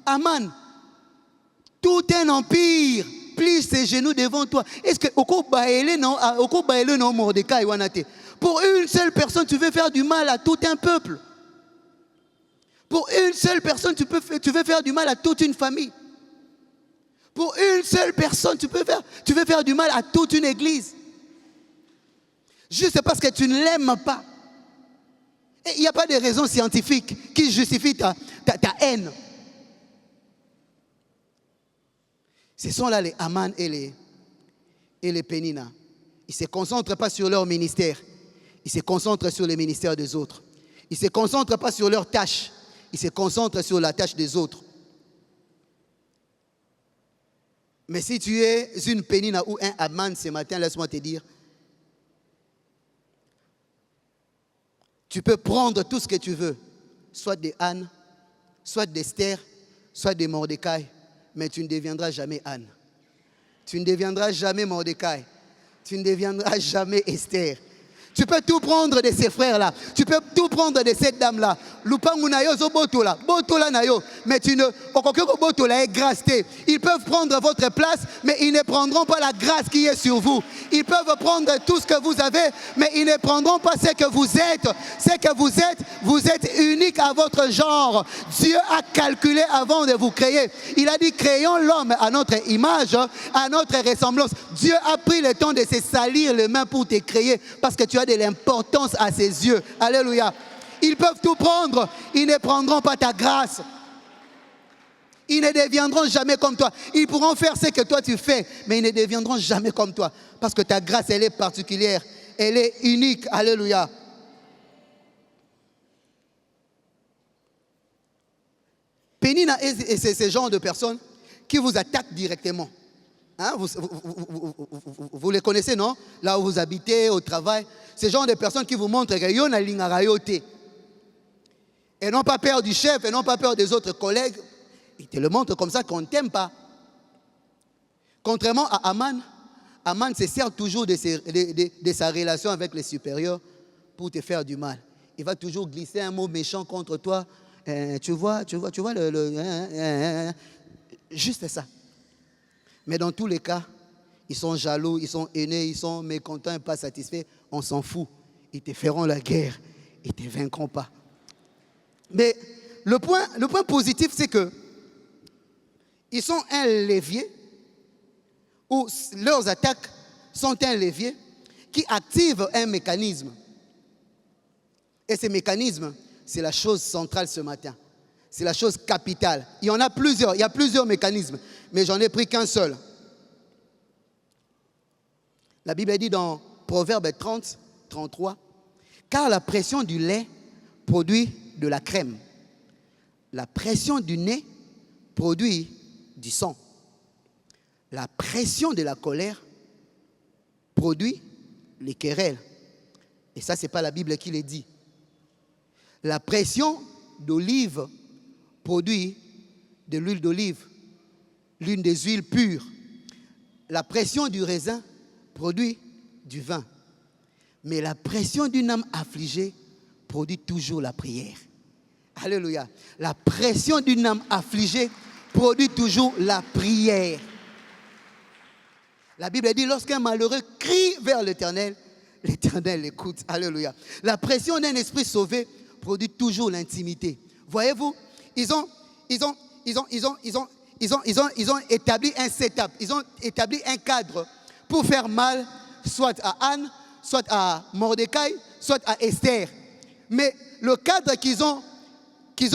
[SPEAKER 1] Aman, tout un empire plie ses genoux devant toi. Est-ce que Mordecai wanate? Pour une seule personne, tu veux faire du mal à tout un peuple. Pour une seule personne, tu veux faire du mal à toute une famille. Pour une seule personne, tu veux faire du mal à toute une église. Juste parce que tu ne l'aimes pas. Il n'y a pas de raison scientifique qui justifie ta haine. Ce sont là les Aman et les Pénina. Ils ne se concentrent pas sur leur ministère. Ils se concentrent sur les ministères des autres. Ils ne se concentrent pas sur leurs tâches. Ils se concentrent sur la tâche des autres. Mais si tu es une Pénina ou un Aman ce matin, laisse-moi te dire, tu peux prendre tout ce que tu veux, soit de Anne, soit d'Esther, soit de Mordecai, mais tu ne deviendras jamais Anne. Tu ne deviendras jamais Mordecai. Tu ne deviendras jamais Esther. Tu peux tout prendre de ces frères-là. Tu peux tout prendre de cette dame-là. Lupangu na yo zo botola. Botola na yo. Mais tu ne... Okokoko botola est grâceté. Ils peuvent prendre votre place, mais ils ne prendront pas la grâce qui est sur vous. Ils peuvent prendre tout ce que vous avez, mais ils ne prendront pas ce que vous êtes. Ce que vous êtes unique à votre genre. Dieu a calculé avant de vous créer. Il a dit, créons l'homme à notre image, à notre ressemblance. Dieu a pris le temps de se salir les mains pour te créer, parce que tu as de l'importance à ses yeux. Alléluia. Ils peuvent tout prendre, ils ne prendront pas ta grâce. Ils ne deviendront jamais comme toi. Ils pourront faire ce que toi tu fais, mais ils ne deviendront jamais comme toi. Parce que ta grâce, elle est particulière. Elle est unique. Alléluia. Pénina, c'est ce genre de personnes qui vous attaquent directement. Hein, vous les connaissez, non? Là où vous habitez, au travail. Ce genre de personnes qui vous montrent que yon a l'ingarayoté. Et n'ont pas peur du chef, et n'ont pas peur des autres collègues. Ils te le montrent comme ça qu'on ne t'aime pas. Contrairement à Aman, Aman se sert toujours de sa relation avec les supérieurs pour te faire du mal. Il va toujours glisser un mot méchant contre toi. Tu vois, juste ça. Mais dans tous les cas, ils sont jaloux, ils sont haineux, ils sont mécontents et pas satisfaits. On s'en fout. Ils te feront la guerre. Ils ne te vaincront pas. Mais le point positif, c'est que ils sont un levier, ou leurs attaques sont un levier qui active un mécanisme. Et ce mécanisme, c'est la chose centrale ce matin. C'est la chose capitale. Il y en a plusieurs, il y a plusieurs mécanismes, mais j'en ai pris qu'un seul. La Bible dit dans Proverbe 30, 33, « Car la pression du lait produit de la crème. La pression du nez produit du sang. La pression de la colère produit les querelles. Et ça, ce n'est pas la Bible qui le dit. La pression d'olive produit de l'huile d'olive, l'une des huiles pures. La pression du raisin produit du vin. Mais la pression d'une âme affligée produit toujours la prière. Alléluia. La pression d'une âme affligée produit toujours la prière. La Bible dit, lorsqu'un malheureux crie vers l'Éternel, l'Éternel l'écoute. Alléluia. La pression d'un esprit sauvé produit toujours l'intimité. Voyez-vous, ils ont établi un setup, ils ont établi un cadre pour faire mal, soit à Anne, soit à Mordecai, soit à Esther. Mais le cadre qu'ils ont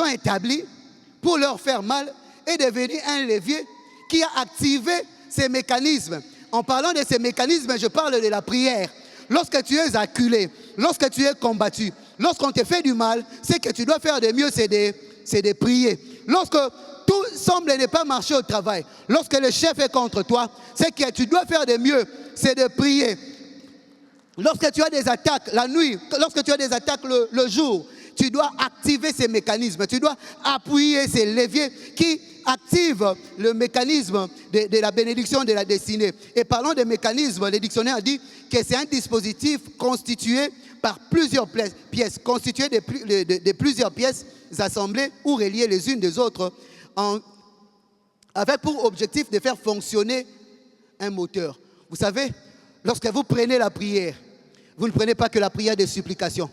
[SPEAKER 1] établi pour leur faire mal est devenu un levier qui a activé ces mécanismes. En parlant de ces mécanismes, je parle de la prière. Lorsque tu es acculé, lorsque tu es combattu, lorsqu'on te fait du mal, ce que tu dois faire de mieux, c'est de prier. Lorsque tout semble ne pas marcher au travail, lorsque le chef est contre toi, ce que tu dois faire de mieux, c'est de prier. Lorsque tu as des attaques la nuit, lorsque tu as des attaques le jour, tu dois activer ces mécanismes. Tu dois appuyer ces leviers qui activent le mécanisme de la bénédiction de la destinée. Et parlant de mécanismes, le dictionnaire dit que c'est un dispositif constitué par plusieurs pièces, constitué de plusieurs pièces assemblées ou reliées les unes des autres, avec pour objectif de faire fonctionner un moteur. Vous savez, lorsque vous prenez la prière, vous ne prenez pas que la prière de supplication.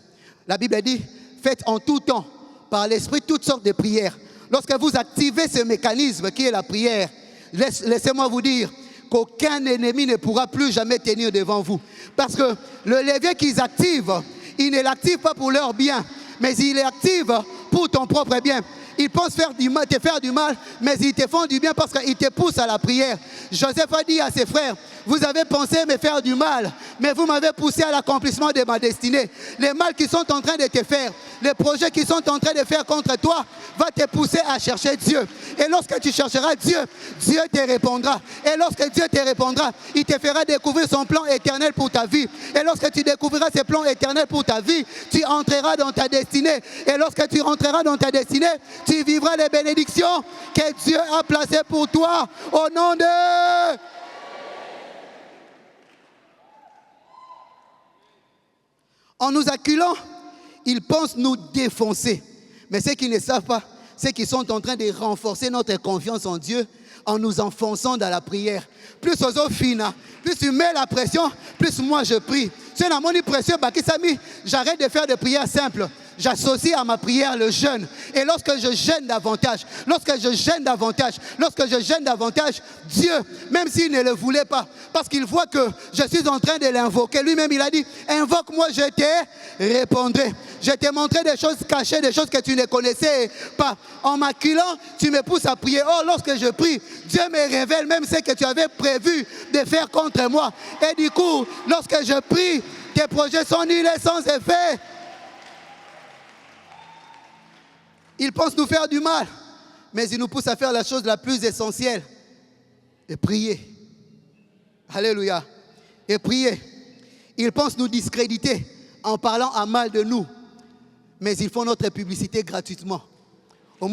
[SPEAKER 1] La Bible dit, faites en tout temps, par l'Esprit, toutes sortes de prières. Lorsque vous activez ce mécanisme qui est la prière, laissez-moi vous dire qu'aucun ennemi ne pourra plus jamais tenir devant vous. Parce que le levier qu'ils activent, ils ne l'activent pas pour leur bien, mais ils l'activent pour ton propre bien. Ils pensent te faire du mal, mais ils te font du bien parce qu'ils te poussent à la prière. Joseph a dit à ses frères, vous avez pensé me faire du mal, mais vous m'avez poussé à l'accomplissement de ma destinée. Les mal qui sont en train de te faire, les projets qui sont en train de faire contre toi, va te pousser à chercher Dieu. Et lorsque tu chercheras Dieu, Dieu te répondra. Et lorsque Dieu te répondra, il te fera découvrir son plan éternel pour ta vie. Et lorsque tu découvriras ses plans éternels pour ta vie, tu entreras dans ta destinée. Et lorsque tu rentreras dans ta destinée, tu vivras les bénédictions que Dieu a placées pour toi. Au nom de... En nous acculant, ils pensent nous défoncer. Mais ceux qui ne savent pas, ceux qui sont en train de renforcer notre confiance en Dieu en nous enfonçant dans la prière. Plus aux fina, plus tu mets la pression, plus moi je prie. C'est dans mon pression, j'arrête de faire des prières simples. J'associe à ma prière le jeûne. Et lorsque je jeûne davantage, Dieu, même s'il ne le voulait pas, parce qu'il voit que je suis en train de l'invoquer, lui-même il a dit, invoque-moi, je te répondrai. Je t'ai montré des choses cachées, des choses que tu ne connaissais pas. En m'acculant, tu me pousses à prier. Oh, lorsque je prie, Dieu me révèle même ce que tu avais prévu de faire contre moi. Et du coup, lorsque je prie, tes projets sont nuls et sans effet. Ils pensent nous faire du mal, mais ils nous poussent à faire la chose la plus essentielle, et prier. Alléluia. Et prier. Ils pensent nous discréditer en parlant à mal de nous, mais ils font notre publicité gratuitement. Et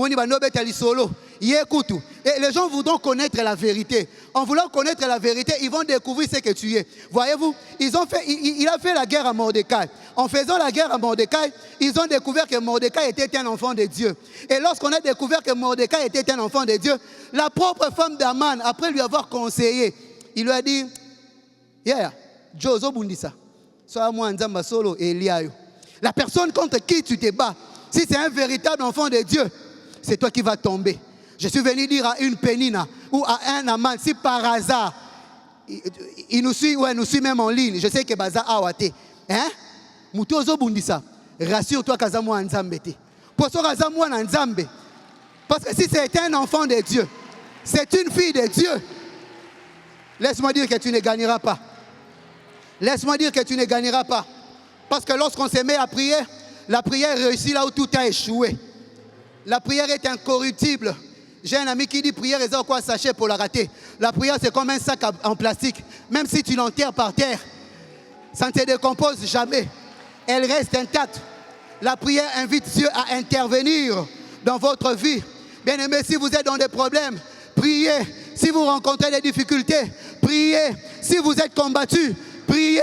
[SPEAKER 1] les gens voudront connaître la vérité. En voulant connaître la vérité, ils vont découvrir ce que tu es. Voyez-vous, il a fait la guerre à Mordecai. En faisant la guerre à Mordecai, ils ont découvert que Mordecai était un enfant de Dieu. Et lorsqu'on a découvert que Mordecai était un enfant de Dieu, la propre femme d'Aman, après lui avoir conseillé, il lui a dit, Jozo Bundisa, la personne contre qui tu te bats, si c'est un véritable enfant de Dieu, c'est toi qui vas tomber. Je suis venu dire à une Pénina ou à un Aman, si par hasard, il nous suit, ouais, nous suit même en ligne. Je sais que Baza Awate. Hein? Mutozo Bundisa, rassure-toi qu'Azamou Nzambe. Poso Azamou Nzambe. Parce que si c'est un enfant de Dieu, c'est une fille de Dieu, laisse-moi dire que tu ne gagneras pas. Laisse-moi dire que tu ne gagneras pas. Parce que lorsqu'on se met à prier, la prière réussit là où tout a échoué. La prière est incorruptible. J'ai un ami qui dit prière et ça quoi sachet pour la rater. La prière c'est comme un sac en plastique. Même si tu l'enterres par terre, ça ne se décompose jamais. Elle reste intacte. La prière invite Dieu à intervenir dans votre vie. Bien aimé, si vous êtes dans des problèmes, priez. Si vous rencontrez des difficultés, priez. Si vous êtes combattu, priez.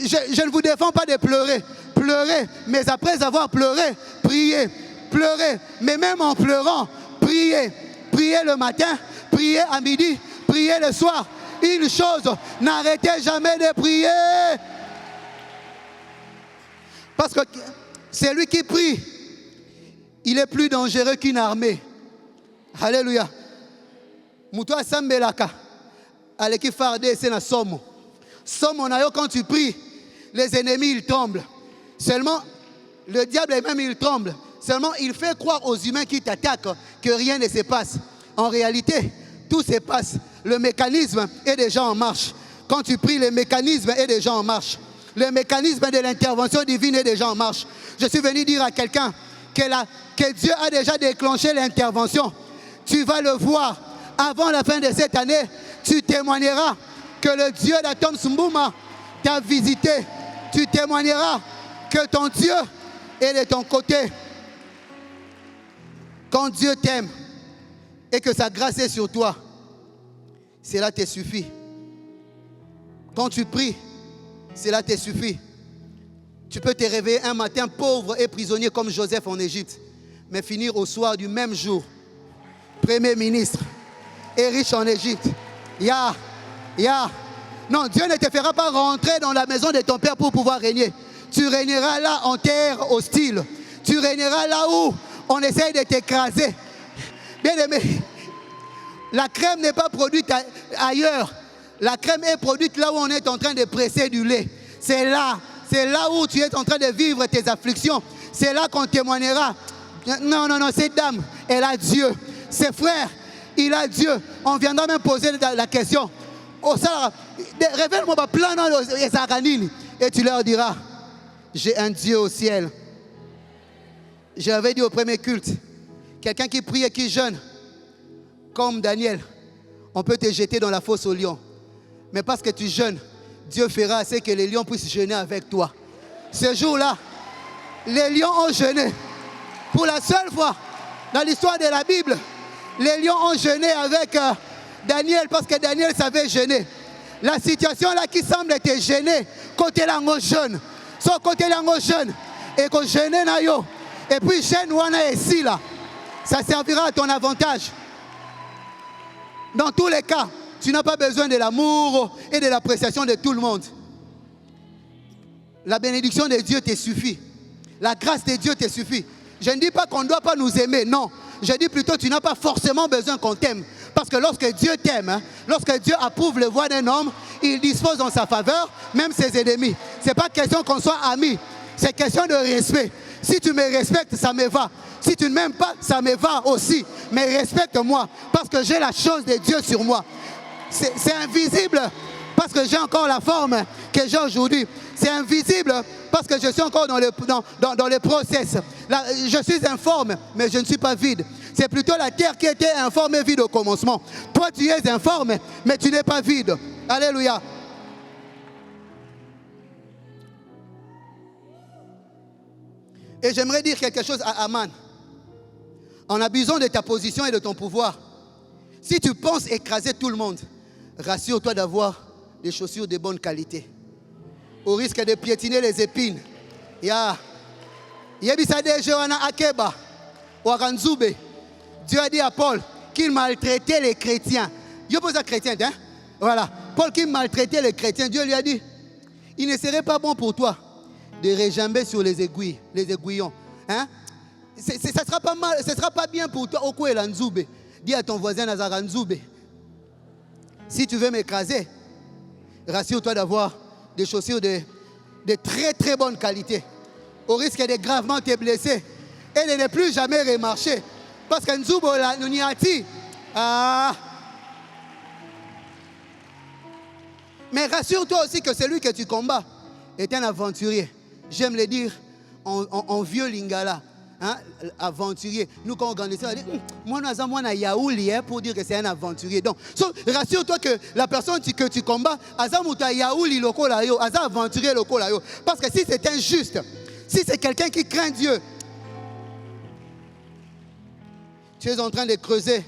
[SPEAKER 1] Je ne vous défends pas de pleurer. Pleurez. Mais après avoir pleuré, priez. Pleurez. Mais même en pleurant, priez. Priez le matin, priez à midi, priez le soir. Une chose, n'arrêtez jamais de prier. Parce que c'est lui qui prie. Il est plus dangereux qu'une armée. Alléluia. Moutoua Sambelaka. Aleki Farde, c'est la somme. Somme, on a quand tu pries, les ennemis, ils tremblent. Seulement, le diable même, il tremble. Seulement, il fait croire aux humains qui t'attaquent que rien ne se passe. En réalité, tout se passe. Le mécanisme est déjà en marche. Quand tu pries, le mécanisme est déjà en marche. Le mécanisme de l'intervention divine est déjà en marche. Je suis venu dire à quelqu'un que Dieu a déjà déclenché l'intervention. Tu vas le voir. Avant la fin de cette année, tu témoigneras que le Dieu d'Atom Sumbouma t'a visité. Tu témoigneras que ton Dieu est de ton côté. Quand Dieu t'aime et que sa grâce est sur toi, cela te suffit. Quand tu pries, cela te suffit. Tu peux te réveiller un matin pauvre et prisonnier comme Joseph en Égypte, mais finir au soir du même jour, Premier ministre et riche en Égypte. Non, Dieu ne te fera pas rentrer dans la maison de ton père pour pouvoir régner. Tu régneras là en terre hostile. Tu régneras là où on essaye de t'écraser. Bien aimé, la crème n'est pas produite ailleurs. La crème est produite là où on est en train de presser du lait. C'est là où tu es en train de vivre tes afflictions. C'est là qu'on témoignera. Non, cette dame, elle a Dieu. Ses frères, il a Dieu. On viendra même poser la question. Oh, ça, révèle-moi plein les aranines. Et tu leur diras, j'ai un Dieu au ciel. J'avais dit au premier culte, quelqu'un qui prie et qui jeûne, comme Daniel, on peut te jeter dans la fosse aux lions. Mais parce que tu jeûnes, Dieu fera assez que les lions puissent jeûner avec toi. Ce jour-là, les lions ont jeûné. Pour la seule fois dans l'histoire de la Bible, les lions ont jeûné avec Daniel parce que Daniel savait jeûner. La situation là qui semble être gênée, côté là on jeûne. Son côté là on jeûne. Et qu'on jeûne na yo. Et puis jeûne wana ici là. Ça servira à ton avantage. Dans tous les cas, tu n'as pas besoin de l'amour et de l'appréciation de tout le monde. La bénédiction de Dieu te suffit. La grâce de Dieu te suffit. Je ne dis pas qu'on ne doit pas nous aimer, non. Je dis plutôt que tu n'as pas forcément besoin qu'on t'aime. Parce que lorsque Dieu t'aime, lorsque Dieu approuve le voie d'un homme, il dispose en sa faveur, même ses ennemis. Ce n'est pas question qu'on soit amis, c'est question de respect. Si tu me respectes, ça me va. Si tu ne m'aimes pas, ça me va aussi. Mais respecte-moi, parce que j'ai la chose de Dieu sur moi. C'est invisible, parce que j'ai encore la forme que j'ai aujourd'hui. C'est invisible, parce que je suis encore dans le process. Là, je suis informe, mais je ne suis pas vide. C'est plutôt la terre qui était informe et vide au commencement. Toi, tu es informe, mais tu n'es pas vide. Alléluia. Et j'aimerais dire quelque chose à Aman. En abusant de ta position et de ton pouvoir, si tu penses écraser tout le monde, rassure-toi d'avoir des chaussures de bonne qualité. Au risque de piétiner les épines. Dieu a dit à Paul qu'il maltraitait les chrétiens. Dieu pose à chrétien, hein? Voilà. Paul qui maltraitait les chrétiens, Dieu lui a dit, il ne serait pas bon pour toi de réjamber sur les aiguillons. Hein? Ça ne sera pas mal, ce ne sera pas bien pour toi. Dis à ton voisin Nazara Nzoube. Si tu veux m'écraser, rassure-toi d'avoir des chaussures de très très bonne qualité. Au risque de gravement te blesser et de ne plus jamais remarcher. Parce que Nzoube, mais rassure-toi aussi que celui que tu combats est un aventurier. J'aime le dire en vieux lingala. hein, aventurier. Nous, quand on grandissait, on dit, moi, on a Yaouli pour dire que c'est un aventurier. Donc, rassure-toi que la personne que tu combats, Azamuta Yaouli lokolayo, Aza aventurier lokolayo. Parce que si c'est injuste, si c'est quelqu'un qui craint Dieu, tu es en train de creuser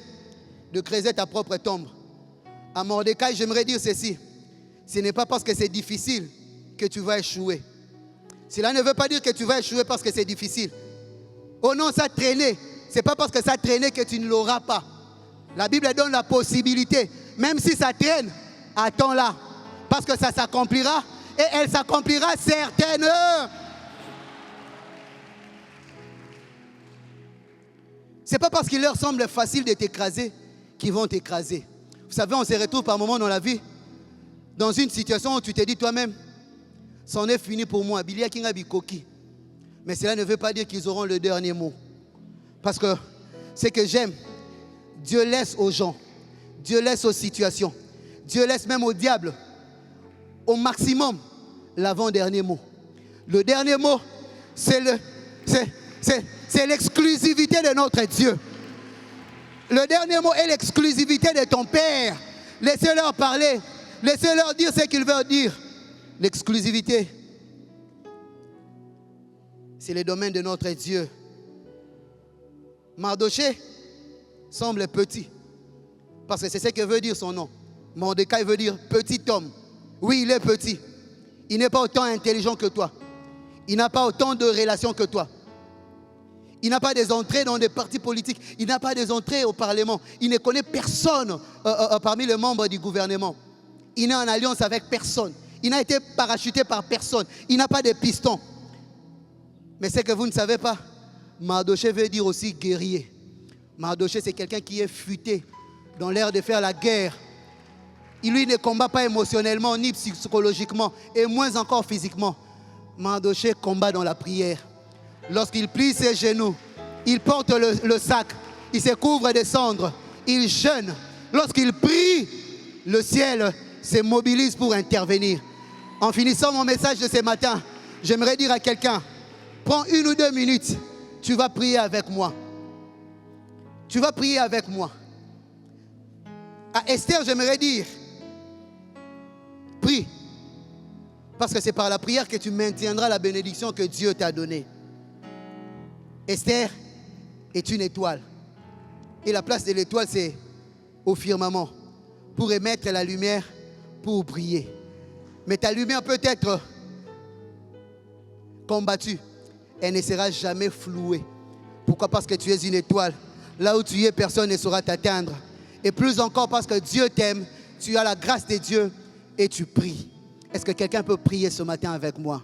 [SPEAKER 1] ta propre tombe. À Mordecai, j'aimerais dire ceci. Ce n'est pas parce que c'est difficile que tu vas échouer. Cela ne veut pas dire que tu vas échouer parce que c'est difficile. Oh non, ça traînait. Ce n'est pas parce que ça traînait que tu ne l'auras pas. La Bible donne la possibilité. Même si ça traîne, attends-la. Parce que ça s'accomplira. Et elle s'accomplira certainement. Ce n'est pas parce qu'il leur semble facile de t'écraser qu'ils vont t'écraser. Vous savez, on se retrouve par moments dans la vie dans une situation où tu te dis toi-même, c'en est fini pour moi. Mais cela ne veut pas dire qu'ils auront le dernier mot. Parce que ce que j'aime, Dieu laisse aux gens, Dieu laisse aux situations, Dieu laisse même au diable, au maximum, l'avant-dernier mot. Le dernier mot, c'est l'exclusivité de notre Dieu. Le dernier mot est l'exclusivité de ton Père. Laissez-leur parler. Laissez-leur dire ce qu'ils veulent dire. L'exclusivité, c'est le domaine de notre Dieu. Mardoché semble petit, parce que c'est ce que veut dire son nom. Mordecai veut dire petit homme. Oui, il est petit. Il n'est pas autant intelligent que toi. Il n'a pas autant de relations que toi. Il n'a pas des entrées dans des partis politiques. Il n'a pas des entrées au Parlement. Il ne connaît personne parmi les membres du gouvernement. Il n'est en alliance avec personne. Il n'a été parachuté par personne. Il n'a pas de piston. Mais ce que vous ne savez pas, Mardoché veut dire aussi guerrier. Mardoché, c'est quelqu'un qui est futé dans l'air de faire la guerre. Il, lui, ne combat pas émotionnellement ni psychologiquement et moins encore physiquement. Mardoché combat dans la prière. Lorsqu'il plie ses genoux, il porte le sac, il se couvre de cendres, il jeûne. Lorsqu'il prie, le ciel se mobilise pour intervenir. En finissant mon message de ce matin, j'aimerais dire à quelqu'un, prends 1 ou 2 minutes, tu vas prier avec moi. Tu vas prier avec moi. À Esther, j'aimerais dire, prie. Parce que c'est par la prière que tu maintiendras la bénédiction que Dieu t'a donnée. Esther est une étoile. Et la place de l'étoile, c'est au firmament. Pour émettre la lumière, pour briller. Mais ta lumière peut être combattue. Elle ne sera jamais flouée. Pourquoi? Parce que tu es une étoile. Là où tu es, personne ne saura t'atteindre. Et plus encore parce que Dieu t'aime, tu as la grâce de Dieu et tu pries. Est-ce que quelqu'un peut prier ce matin avec moi?